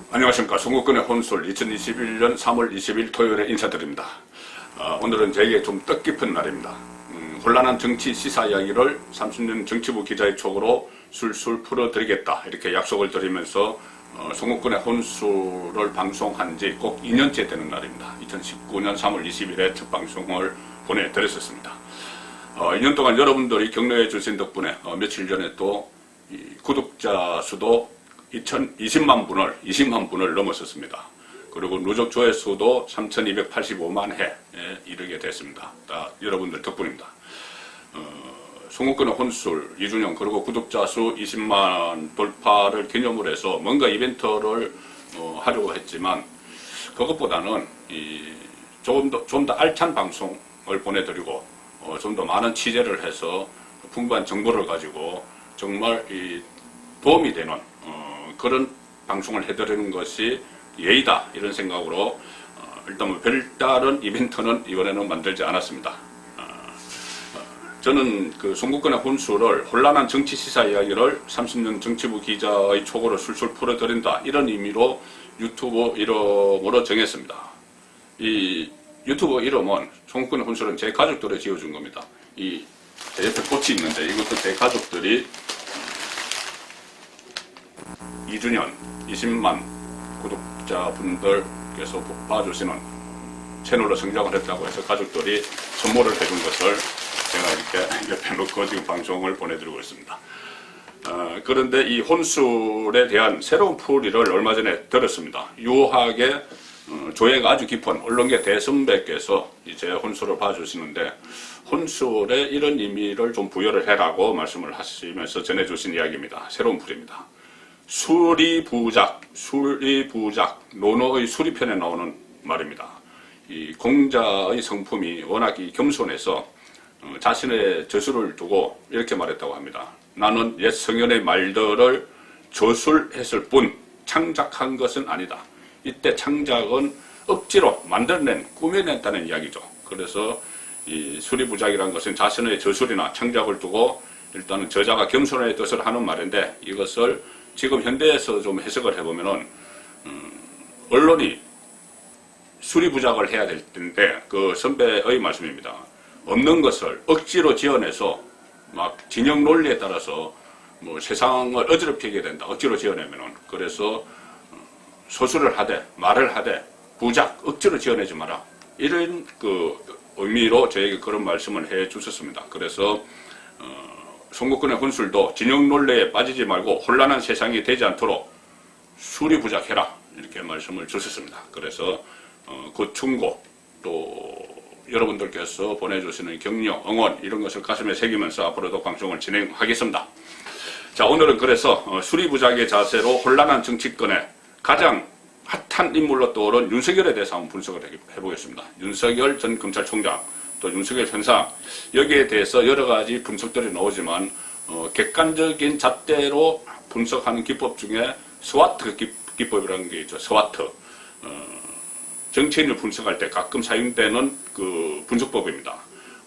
안녕하십니까. 송국근의 혼술 2021년 3월 20일 토요일에 인사드립니다. 오늘은 저에게 좀 뜻깊은 날입니다. 혼란한 정치 시사 이야기를 30년 정치부 기자의 촉으로 술술 풀어드리겠다 이렇게 약속을 드리면서 송국근의 혼술을 방송한 지 꼭 2년째 되는 날입니다. 2019년 3월 20일에 첫 방송을 보내드렸었습니다. 2년 동안 여러분들이 격려해 주신 덕분에 며칠 전에 또 구독자 수도 20만 분을 넘었었습니다. 그리고 누적 조회수도 3,285만 회에 이르게 됐습니다. 다 여러분들 덕분입니다. 송국근의 혼술 2주년 그리고 구독자 수 20만 돌파를 기념으로 해서 뭔가 이벤트를 하려고 했지만 그것보다는 좀 더 알찬 방송을 보내드리고 좀 더 많은 취재를 해서 풍부한 정보를 가지고 정말 도움이 되는 그런 방송을 해드리는 것이 예의다 이런 생각으로 일단 뭐 별다른 이벤트는 이번에는 만들지 않았습니다. 저는 그 송국근의 혼술을 혼란한 정치 시사 이야기를 30년 정치부 기자의 촉으로 술술 풀어드린다 이런 의미로 유튜브 이름으로 정했습니다. 이 유튜브 이름은 송국근의 혼술은 제 가족들이 지어준 겁니다. 이 옆에 꽃이 있는데 이것도 제 가족들이 2주년 20만 구독자분들께서 봐주시는 채널로 성장을 했다고 해서 가족들이 선물을 해준 것을 제가 이렇게 옆에 놓고 지금 방송을 보내드리고 있습니다. 그런데 이 혼술에 대한 새로운 풀이를 얼마 전에 들었습니다. 유하게 조예가 아주 깊은 언론계 대선배께서 제 혼술을 봐주시는데 혼술에 이런 의미를 좀 부여를 해라고 말씀을 하시면서 전해주신 이야기입니다. 새로운 풀입니다. 수리부작, 논어의 수리편에 나오는 말입니다. 이 공자의 성품이 워낙 겸손해서 자신의 저술을 두고 이렇게 말했다고 합니다. 나는 옛 성현의 말들을 저술했을 뿐 창작한 것은 아니다. 이때 창작은 억지로 만들어낸, 꾸며냈다는 이야기죠. 그래서 이 수리부작이라는 것은 자신의 저술이나 창작을 두고 일단은 저자가 겸손의 뜻을 하는 말인데 이것을 지금 현대에서 좀 해석을 해보면은 언론이 수리부작을 해야 될 텐데 그 선배의 말씀입니다. 없는 것을 억지로 지어내서 막 진영 논리에 따라서 뭐 세상을 어지럽히게 된다. 억지로 지어내면은 그래서 소술을 하되 말을 하되 부작 억지로 지어내지 마라. 이런 그 의미로 저에게 그런 말씀을 해 주셨습니다. 그래서 송국근의 혼술도 진영 논리에 빠지지 말고 혼란한 세상이 되지 않도록 수리부작해라 이렇게 말씀을 주셨습니다. 그래서 그 충고 또 여러분들께서 보내주시는 격려, 응원 이런 것을 가슴에 새기면서 앞으로도 방송을 진행하겠습니다. 자, 오늘은 그래서 수리부작의 자세로 혼란한 정치권에 가장 핫한 인물로 떠오른 윤석열에 대해서 한번 분석을 해보겠습니다. 윤석열 전 검찰총장 또 윤석열 현상 여기에 대해서 여러 가지 분석들이 나오지만 객관적인 잣대로 분석하는 기법 중에 스와트 기법이라는 게 있죠. 스와트 정치인을 분석할 때 가끔 사용되는 그 분석법입니다.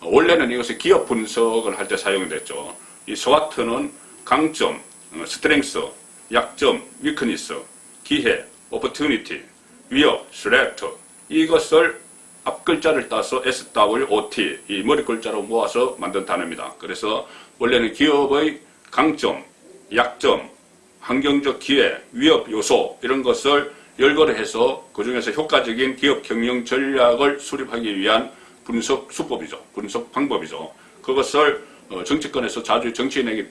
원래는 이것이 기업 분석을 할 때 사용됐죠. 이 스와트는 강점, 스트렝스, 약점, 위크니스, 기회, 오퍼튜니티, 위협, 스레트 이것을 앞글자를 따서 SWOT 이 머리 글자로 모아서 만든 단어입니다. 그래서 원래는 기업의 강점, 약점, 환경적 기회, 위협 요소 이런 것을 열거를 해서 그 중에서 효과적인 기업 경영 전략을 수립하기 위한 분석 수법이죠. 분석 방법이죠. 그것을 정치권에서 자주 정치인에게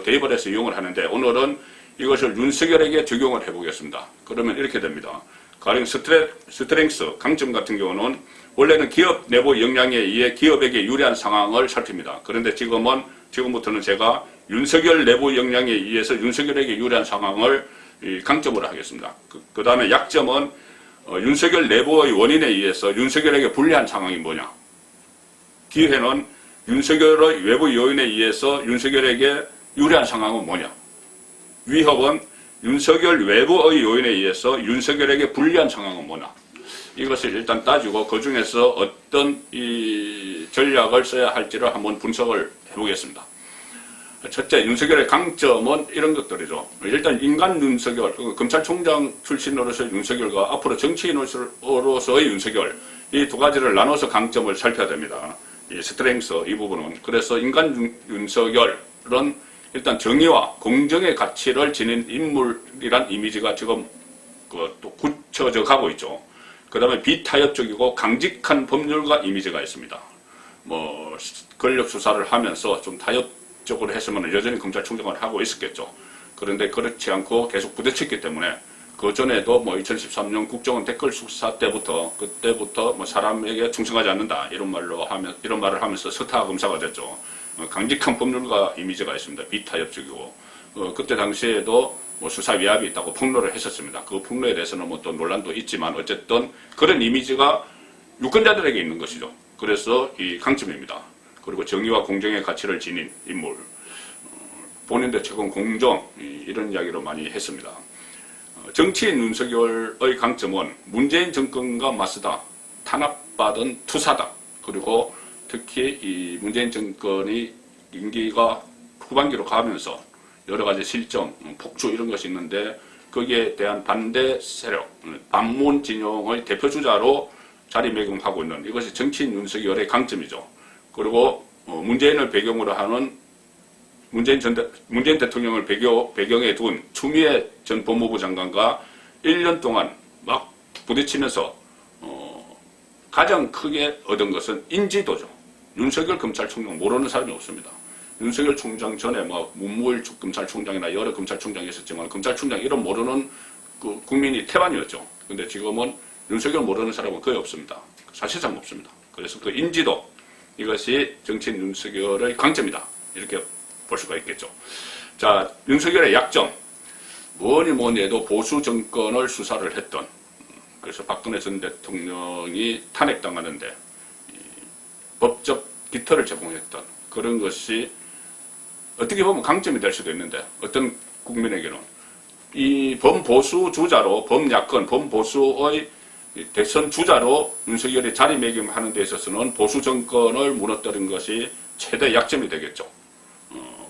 대입을 해서 이용을 하는데 오늘은 이것을 윤석열에게 적용을 해보겠습니다. 그러면 이렇게 됩니다. 가령 스트렝스, 강점 같은 경우는 원래는 기업 내부 역량에 의해 기업에게 유리한 상황을 살핍니다. 그런데 지금부터는 제가 윤석열 내부 역량에 의해서 윤석열에게 유리한 상황을 강점으로 하겠습니다. 그 다음에 약점은 윤석열 내부의 원인에 의해서 윤석열에게 불리한 상황이 뭐냐. 기회는 윤석열의 외부 요인에 의해서 윤석열에게 유리한 상황은 뭐냐. 위협은 윤석열 외부의 요인에 의해서 윤석열에게 불리한 상황은 뭐냐. 이것을 일단 따지고 그 중에서 어떤 이 전략을 써야 할지를 한번 분석을 해보겠습니다. 첫째, 윤석열의 강점은 이런 것들이죠. 일단 인간 윤석열, 검찰총장 출신으로서의 윤석열과 앞으로 정치인으로서의 윤석열, 이 두 가지를 나눠서 강점을 살펴야 됩니다. 이 스트렝스, 이 부분은. 그래서 인간 윤석열은 일단 정의와 공정의 가치를 지닌 인물이란 이미지가 지금 또 굳혀져 가고 있죠. 그 다음에 비타협적이고 강직한 법률가 이미지가 있습니다. 뭐 권력 수사를 하면서 좀 타협적으로 했으면 여전히 검찰총장을 하고 있었겠죠. 그런데 그렇지 않고 계속 부딪혔기 때문에 그 전에도 뭐 2013년 국정원 댓글 수사 때부터 그때부터 뭐 사람에게 충성하지 않는다 이런 말을 하면서 서타 검사가 됐죠. 강직한 법률가 이미지가 있습니다. 비타협적이고 그때 당시에도 뭐 수사 위압이 있다고 폭로를 했었습니다. 그 폭로에 대해서는 뭐 또 논란도 있지만 어쨌든 그런 이미지가 유권자들에게 있는 것이죠. 그래서 이 강점입니다. 그리고 정의와 공정의 가치를 지닌 인물. 본인도 최근 공정 이런 이야기를 많이 했습니다. 정치인 윤석열의 강점은 문재인 정권과 맞서다 탄압받은 투사다. 그리고 특히 이 문재인 정권이 임기가 후반기로 가면서 여러 가지 실정, 폭주 이런 것이 있는데 거기에 대한 반대 세력, 반문 진영의 대표주자로 자리매김하고 있는 이것이 정치인 윤석열의 강점이죠. 그리고 문재인을 배경으로 하는 문재인 대통령을 배경에 둔 추미애 전 법무부 장관과 1년 동안 막 부딪히면서 가장 크게 얻은 것은 인지도죠. 윤석열 검찰총장 모르는 사람이 없습니다. 윤석열 총장 전에 뭐 문무일 검찰총장이나 여러 검찰총장이 있었지만 검찰총장 이름 모르는 그 국민이 태반이었죠. 근데 지금은 윤석열 모르는 사람은 거의 없습니다. 사실상 없습니다. 그래서 그 인지도 이것이 정치인 윤석열의 강점이다. 이렇게 볼 수가 있겠죠. 자, 윤석열의 약점. 뭐니 해도 보수 정권을 수사를 했던, 그래서 박근혜 전 대통령이 탄핵당하는데 법적 깃털을 제공했던 그런 것이 어떻게 보면 강점이 될 수도 있는데 어떤 국민에게는 이 범보수 주자로 범야권, 범보수의 대선 주자로 윤석열이 자리매김하는 데 있어서는 보수 정권을 무너뜨린 것이 최대 약점이 되겠죠.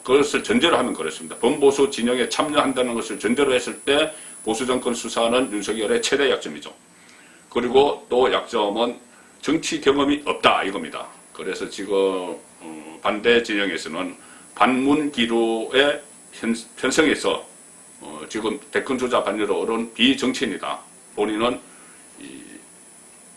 그것을 전제로 하면 그렇습니다. 범보수 진영에 참여한다는 것을 전제로 했을 때 보수 정권 수사는 윤석열의 최대 약점이죠. 그리고 또 약점은 정치 경험이 없다 이겁니다. 그래서 지금 반대 진영에서는 반문 기류에 편성해서 지금 대권 주자 반열에 오른 비정치인이다. 본인은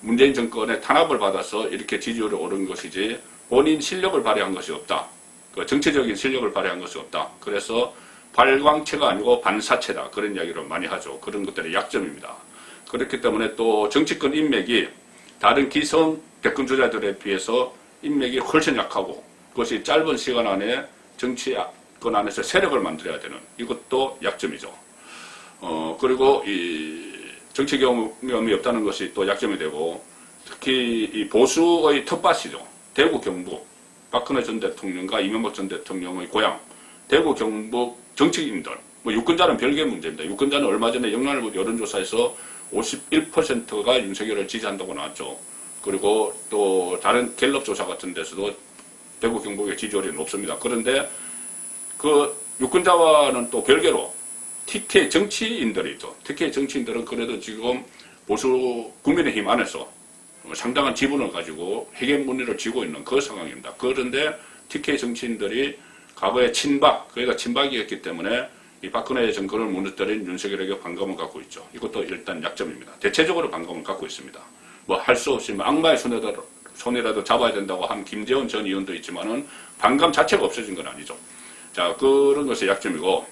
문재인 정권의 탄압을 받아서 이렇게 지지율이 오른 것이지 본인 실력을 발휘한 것이 없다. 그 정치적인 실력을 발휘한 것이 없다. 그래서 발광체가 아니고 반사체다. 그런 이야기를 많이 하죠. 그런 것들의 약점입니다. 그렇기 때문에 또 정치권 인맥이 다른 기성 대권 주자들에 비해서 인맥이 훨씬 약하고 그것이 짧은 시간 안에 정치권 안에서 세력을 만들어야 되는 이것도 약점이죠. 그리고 이 정치 경험이 없다는 것이 또 약점이 되고 특히 이 보수의 텃밭이죠. 대구 경북 박근혜 전 대통령과 이명박 전 대통령의 고향 대구 경북 정치인들 뭐 유권자는 별개의 문제입니다. 유권자는 얼마 전에 영남일보 여론조사에서 51%가 윤석열을 지지한다고 나왔죠. 그리고 또 다른 갤럽 조사 같은 데서도 대구 경북의 지지율이 높습니다. 그런데 그 유권자와는 또 별개로 TK 정치인들이 있죠. TK 정치인들은 그래도 지금 보수 국민의힘 안에서 상당한 지분을 가지고 헤게모니를 쥐고 있는 그 상황입니다. 그런데 TK 정치인들이 과거에 친박, 그러니까 친박이었기 때문에 이 박근혜 정권을 무너뜨린 윤석열에게 반감을 갖고 있죠. 이것도 일단 약점입니다. 대체적으로 반감을 갖고 있습니다. 뭐 할 수 없이 악마의 손이라도 잡아야 된다고 한 김재원 전 의원도 있지만은 반감 자체가 없어진 건 아니죠. 자, 그런 것이 약점이고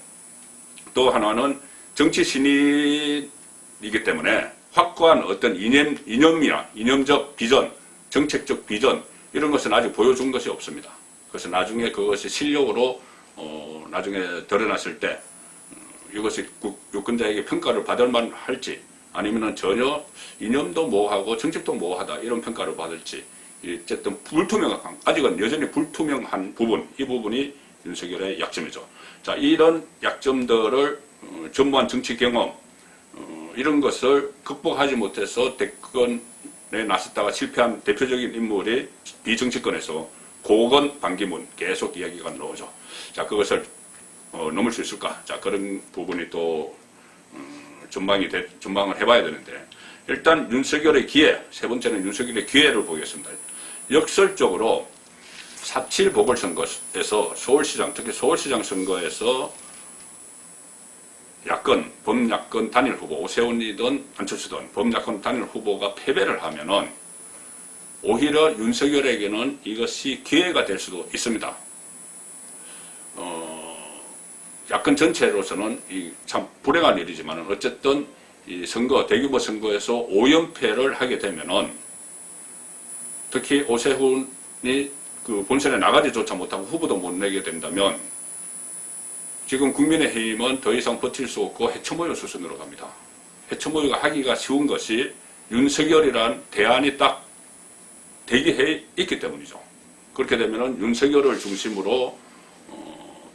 또 하나는 정치 신인이기 때문에 확고한 어떤 이념이나 이념적 비전, 정책적 비전 이런 것은 아직 보여준 것이 없습니다. 그래서 나중에 그것이 실력으로 나중에 드러났을 때 이것이 유권자에게 평가를 받을 만할지 아니면은 전혀 이념도 모호하고 정책도 모호하다 이런 평가를 받을지 어쨌든 불투명한 아직은 여전히 불투명한 부분 이 부분이 윤석열의 약점이죠. 자, 이런 약점들을 전무한 정치 경험 이런 것을 극복하지 못해서 대권에 나섰다가 실패한 대표적인 인물이 비정치권에서 고건 반기문 계속 이야기가 나오죠. 자, 그것을 넘을 수 있을까? 자, 그런 부분이 또 전망을 해봐야 되는데, 일단 윤석열의 기회, 세 번째는 윤석열의 기회를 보겠습니다. 역설적으로 4.7 보궐선거에서 서울시장, 특히 서울시장 선거에서 야권, 범야권 단일 후보, 오세훈이든 안철수든 범야권 단일 후보가 패배를 하면은 오히려 윤석열에게는 이것이 기회가 될 수도 있습니다. 야권 전체로서는 참 불행한 일이지만 어쨌든 이 선거, 대규모 선거에서 5연패를 하게 되면은 특히 오세훈이 그 본선에 나가지조차 못하고 후보도 못 내게 된다면 지금 국민의힘은 더 이상 버틸 수 없고 해처모여 수순으로 갑니다. 해처모여가 하기가 쉬운 것이 윤석열이란 대안이 딱 대기해 있기 때문이죠. 그렇게 되면은 윤석열을 중심으로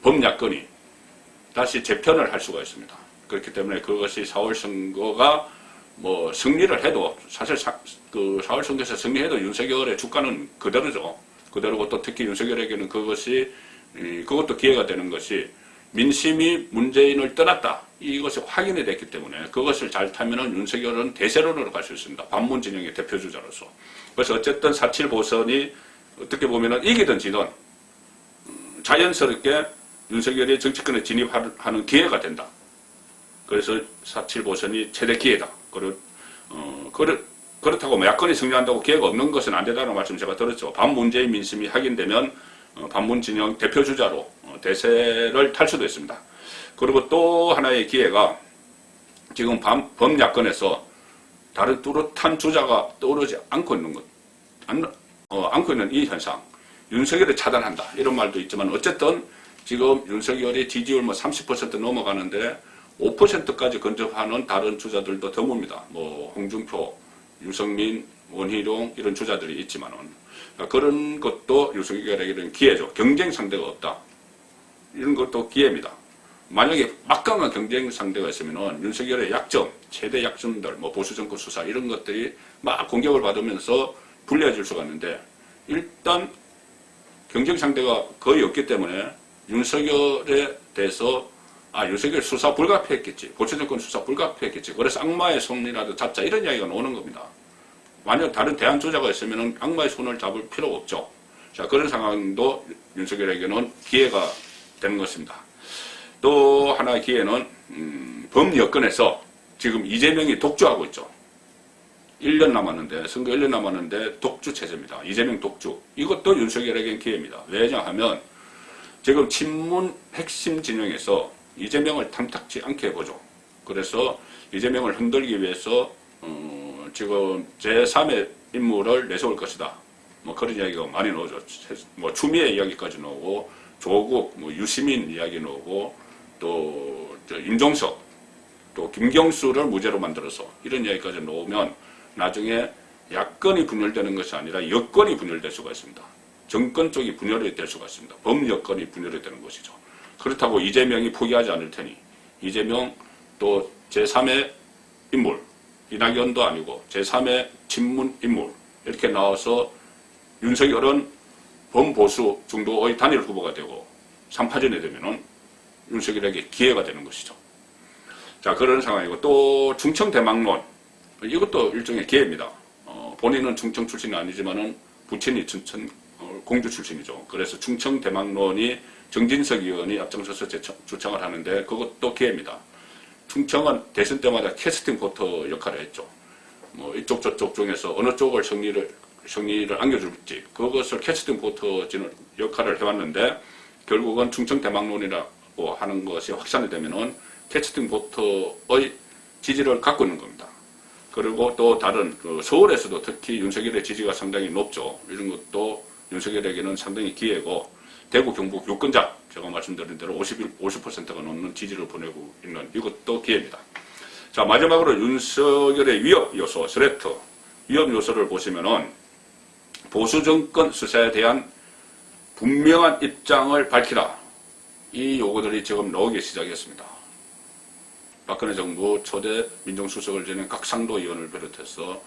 범야권이 다시 재편을 할 수가 있습니다. 그렇기 때문에 그것이 4월 선거가 뭐 승리를 해도 사실 그 4월 선거에서 승리해도 윤석열의 주가는 그대로죠. 그대로고 또 특히 윤석열에게는 그것도 기회가 되는 것이 민심이 문재인을 떠났다. 이것이 확인이 됐기 때문에 그것을 잘 타면은 윤석열은 대세론으로 갈 수 있습니다. 반문 진영의 대표주자로서. 그래서 어쨌든 4.7 보선이 어떻게 보면은 이기든 지든 자연스럽게 윤석열이 정치권에 진입하는 기회가 된다. 그래서 4.7 보선이 최대 기회다. 그렇다고 뭐 야권이 승리한다고 기회가 없는 것은 안 된다는 말씀 제가 들었죠. 반문재인 민심이 확인되면 반문 진영 대표주자로 대세를 탈 수도 있습니다. 그리고 또 하나의 기회가 지금 범야권에서 다른 뚜렷한 주자가 떠오르지 않고 있는 않고 있는 이 현상. 윤석열을 차단한다. 이런 말도 있지만 어쨌든 지금 윤석열이 지지율 30% 넘어가는데 5%까지 근접하는 다른 주자들도 드뭅니다. 뭐 홍준표, 유승민, 원희룡 이런 주자들이 있지만은 그런 것도 윤석열에게는 기회죠. 경쟁 상대가 없다. 이런 것도 기회입니다. 만약에 막강한 경쟁 상대가 있으면은 윤석열의 약점, 최대 약점들, 뭐 보수정권 수사 이런 것들이 막 공격을 받으면서 불리해질 수가 있는데 일단 경쟁 상대가 거의 없기 때문에 윤석열에 대해서 윤석열 수사 불가피했겠지. 보수정권 수사 불가피했겠지. 그래서 악마의 손이라도 잡자 이런 이야기가 나오는 겁니다. 만약 다른 대안 주자가 있으면 악마의 손을 잡을 필요가 없죠. 자, 그런 상황도 윤석열에게는 기회가 되는 것입니다. 또 하나의 기회는 범여권에서 지금 이재명이 독주하고 있죠. 1년 남았는데 선거 1년 남았는데 독주 체제입니다. 이재명 독주. 이것도 윤석열에겐 기회입니다. 왜냐하면 지금 친문 핵심 진영에서 이재명을 탐탁지 않게 해보죠. 그래서 이재명을 흔들기 위해서 지금 제3의 인물을 내세울 것이다. 뭐 그런 이야기가 많이 나오죠. 뭐 추미애 이야기까지 나오고 조국, 뭐 유시민 이야기 나오고 또 임종석, 또 김경수를 무죄로 만들어서 이런 이야기까지 나오면 나중에 야권이 분열되는 것이 아니라 여권이 분열될 수가 있습니다. 정권 쪽이 분열이 될 수가 있습니다. 범여권이 분열이 되는 것이죠. 그렇다고 이재명이 포기하지 않을 테니 이재명 또 제3의 인물, 이낙연도 아니고 제3의 친문 인물 이렇게 나와서 윤석열은 범보수 정도의 단일 후보가 되고 3파전이 되면은 윤석열에게 기회가 되는 것이죠. 자, 그런 상황이고 또 충청 대망론 이것도 일종의 기회입니다. 본인은 충청 출신이 아니지만은 부친이 춘천 공주 출신이죠. 그래서 충청 대망론이 정진석 의원이 앞장서서 주창을 하는데 그것도 기회입니다. 충청은 대선 때마다 캐스팅 보터 역할을 했죠. 뭐 이쪽 저쪽 중에서 어느 쪽을 승리를 안겨줄지 그것을 캐스팅 보터 역할을 해왔는데 결국은 충청 대망론이라고 하는 것이 확산이 되면은 캐스팅 보터의 지지를 갖고 있는 겁니다. 그리고 또 다른 서울에서도 특히 윤석열의 지지가 상당히 높죠. 이런 것도 윤석열에게는 상당히 기회고 대구 경북 유권자 제가 말씀드린 대로 50%가 넘는 지지를 보내고 있는 이것도 기회입니다. 자, 마지막으로 윤석열의 위협 요소, 스레트 위협 요소를 보시면은 보수 정권 수사에 대한 분명한 입장을 밝히라. 이 요구들이 지금 나오기 시작했습니다. 박근혜 정부 초대 민정수석을 지낸 각상도 의원을 비롯해서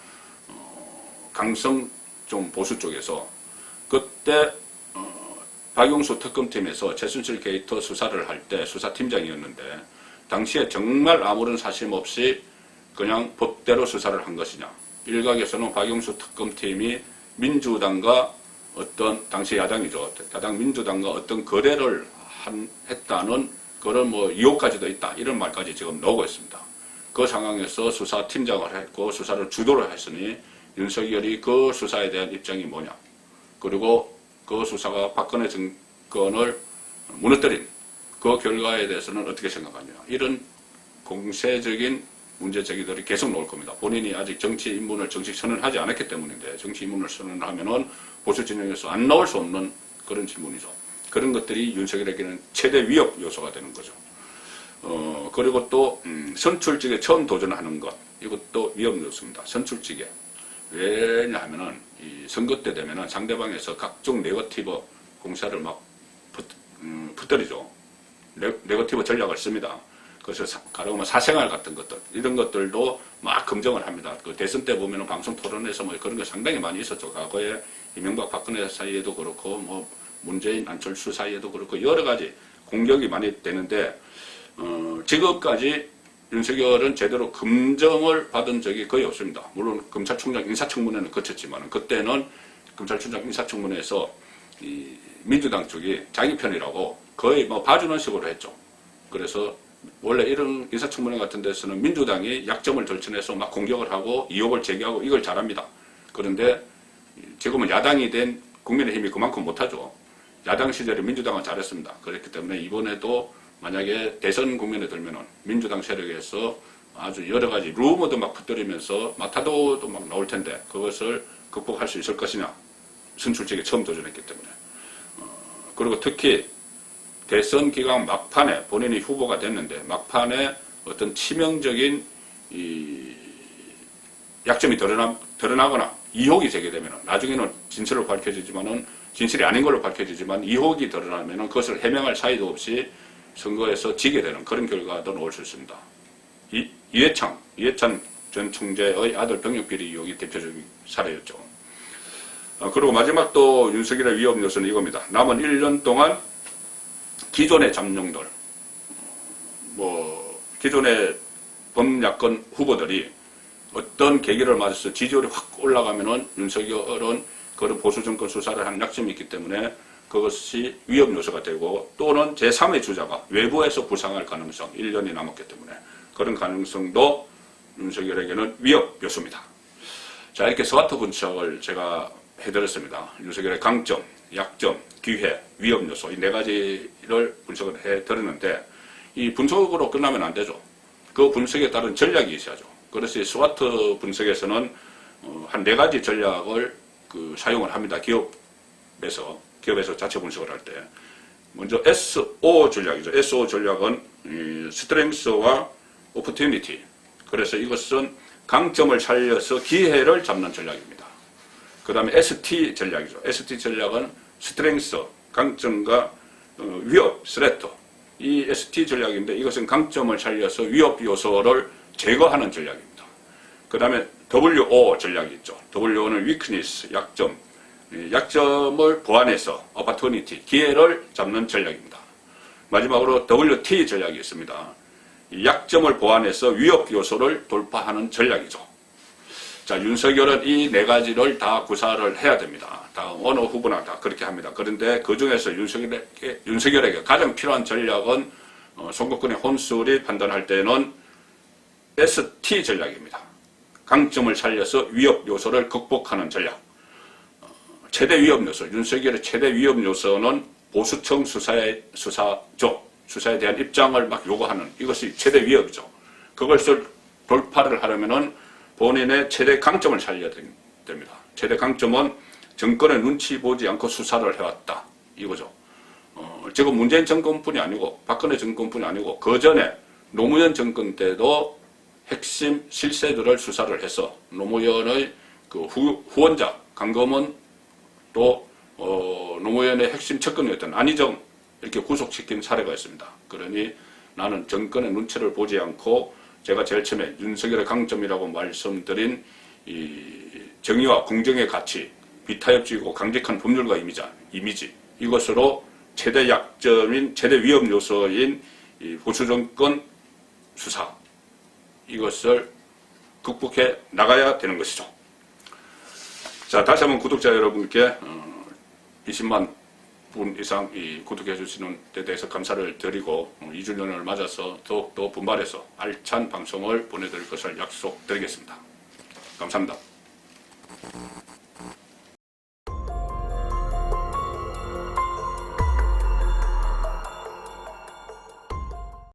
강성 좀 보수 쪽에서 그때 박용수 특검팀에서 최순실 게이트 수사를 할 때 수사팀장이었는데 당시에 정말 아무런 사심 없이 그냥 법대로 수사를 한 것이냐. 일각에서는 박용수 특검팀이 민주당과 어떤 당시 야당이죠. 야당 민주당과 어떤 거래를 했다는 그런 뭐 의혹까지도 있다. 이런 말까지 지금 나오고 있습니다. 그 상황에서 수사팀장을 했고 수사를 주도를 했으니 윤석열이 그 수사에 대한 입장이 뭐냐. 그리고 그 수사가 박근혜 정권을 무너뜨린 그 결과에 대해서는 어떻게 생각하냐. 이런 공세적인 문제제기들이 계속 나올 겁니다. 본인이 아직 정치 입문을 정식 선언하지 않았기 때문인데 정치 입문을 선언하면은 보수 진영에서 안 나올 수 없는 그런 질문이죠. 그런 것들이 윤석열에게는 최대 위협 요소가 되는 거죠. 그리고 또 선출직에 처음 도전하는 것, 이것도 위협 요소입니다. 선출직에. 왜냐하면은 이 선거 때 되면은 상대방에서 각종 네거티브 공세를 막 붙들이죠. 네거티브 전략을 씁니다. 그래서 가령 사생활 같은 것들, 이런 것들도 막 검증을 합니다. 그 대선 때 보면은 방송 토론에서 뭐 그런 거 상당히 많이 있었죠. 과거에 이명박 박근혜 사이에도 그렇고 뭐 문재인 안철수 사이에도 그렇고 여러 가지 공격이 많이 되는데 지금까지 윤석열은 제대로 검증을 받은 적이 거의 없습니다. 물론 검찰총장 인사청문회는 거쳤지만 그때는 검찰총장 인사청문회에서 이 민주당 쪽이 자기 편이라고 거의 뭐 봐주는 식으로 했죠. 그래서 원래 이런 인사청문회 같은 데서는 민주당이 약점을 절친해서 막 공격을 하고 의혹을 제기하고 이걸 잘합니다. 그런데 지금은 야당이 된 국민의힘이 그만큼 못하죠. 야당 시절에 민주당은 잘했습니다. 그렇기 때문에 이번에도 만약에 대선 국면에 들면은 민주당 세력에서 아주 여러 가지 루머도 막 붙들이면서 마타도도 막 나올 텐데 그것을 극복할 수 있을 것이냐. 선출직에 처음 도전했기 때문에. 그리고 특히 대선 기간 막판에 본인이 후보가 됐는데 막판에 어떤 치명적인 이 약점이 드러나거나 의혹이 제기되면 나중에는 진실로 밝혀지지만은 진실이 아닌 걸로 밝혀지지만 의혹이 드러나면 그것을 해명할 사이도 없이 선거에서 지게 되는 그런 결과도 나올 수 있습니다. 이해찬 전 총재의 아들 병역비리 의혹이 대표적인 사례였죠. 그리고 마지막 또 윤석열의 위협 요소는 이겁니다. 남은 1년 동안 기존의 잠룡들, 기존의 범야권 후보들이 어떤 계기를 맞아서 지지율이 확 올라가면은 윤석열은 그런 보수정권 수사를 하는 약점이 있기 때문에 그것이 위협 요소가 되고 또는 제3의 주자가 외부에서 부상할 가능성, 1년이 남았기 때문에 그런 가능성도 윤석열에게는 위협 요소입니다. 자, 이렇게 스와트 분석을 제가 해드렸습니다. 윤석열의 강점, 약점, 기회, 위협 요소 이 네 가지를 분석을 해드렸는데 이 분석으로 끝나면 안 되죠. 그 분석에 따른 전략이 있어야죠. 그래서 스와트 분석에서는 한 네 가지 전략을 사용을 합니다. 기업에서 자체 분석을 할 때. 먼저 SO 전략이죠. SO 전략은 스트렝스와 오퍼튜니티. 그래서 이것은 강점을 살려서 기회를 잡는 전략입니다. 그 다음에 ST 전략이죠. ST 전략은 스트렝스, 강점과 위협, 스레터. 이 ST 전략인데 이것은 강점을 살려서 위협 요소를 제거하는 전략입니다. 그 다음에 WO 전략이 있죠. WO는 weakness, 약점. 약점을 보완해서 opportunity, 기회를 잡는 전략입니다. 마지막으로 WT 전략이 있습니다. 약점을 보완해서 위협 요소를 돌파하는 전략이죠. 자, 윤석열은 이 네 가지를 다 구사를 해야 됩니다. 다 어느 후보나 다 그렇게 합니다. 그런데 그 중에서 윤석열에게 가장 필요한 전략은 선거권의 혼수를 판단할 때는 ST 전략입니다. 강점을 살려서 위협 요소를 극복하는 전략. 최대 위협 요소, 윤석열의 최대 위협 요소는 보수청 수사에 대한 입장을 막 요구하는 이것이 최대 위협이죠. 그것을 돌파를 하려면은 본인의 최대 강점을 살려야 됩니다. 최대 강점은 정권의 눈치 보지 않고 수사를 해왔다. 이거죠. 지금 문재인 정권뿐이 아니고 박근혜 정권뿐이 아니고 그 전에 노무현 정권 때도 핵심 실세들을 수사를 해서 노무현의 그 후원자 강검은 또 노무현의 핵심 측근이었던 안희정 이렇게 구속시킨 사례가 있습니다. 그러니 나는 정권의 눈치를 보지 않고 제가 제일 처음에 윤석열의 강점이라고 말씀드린 이 정의와 공정의 가치, 비타협적이고 강력한 법률가 이미지 이것으로 최대 약점인, 최대 위험 요소인 이 보수 정권 수사, 이것을 극복해 나가야 되는 것이죠. 자, 다시 한번 구독자 여러분께 20만 분 이상 구독해 주시는 데 대해서 감사를 드리고 2주년을 맞아서 더욱더 분발해서 알찬 방송을 보내드릴 것을 약속드리겠습니다. 감사합니다.